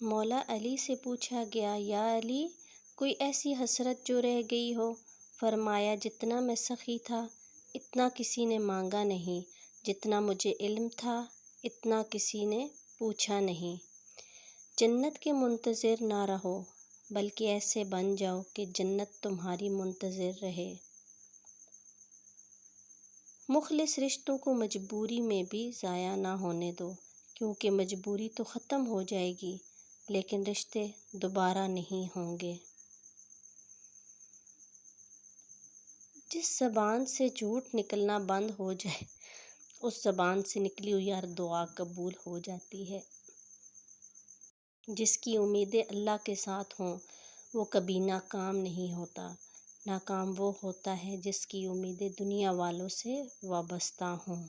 مولا علی سے پوچھا گیا، یا علی، کوئی ایسی حسرت جو رہ گئی ہو؟ فرمایا، جتنا میں سخی تھا اتنا کسی نے مانگا نہیں، جتنا مجھے علم تھا اتنا کسی نے پوچھا نہیں۔ جنت کے منتظر نہ رہو، بلکہ ایسے بن جاؤ کہ جنت تمہاری منتظر رہے۔ مخلص رشتوں کو مجبوری میں بھی ضائع نہ ہونے دو، کیونکہ مجبوری تو ختم ہو جائے گی لیکن رشتے دوبارہ نہیں ہوں گے۔ جس زبان سے جھوٹ نکلنا بند ہو جائے اس زبان سے نکلی ہوئی ہر دعا قبول ہو جاتی ہے۔ جس کی امیدیں اللہ کے ساتھ ہوں وہ کبھی ناکام نہیں ہوتا۔ ناکام وہ ہوتا ہے جس کی امیدیں دنیا والوں سے وابستہ ہوں۔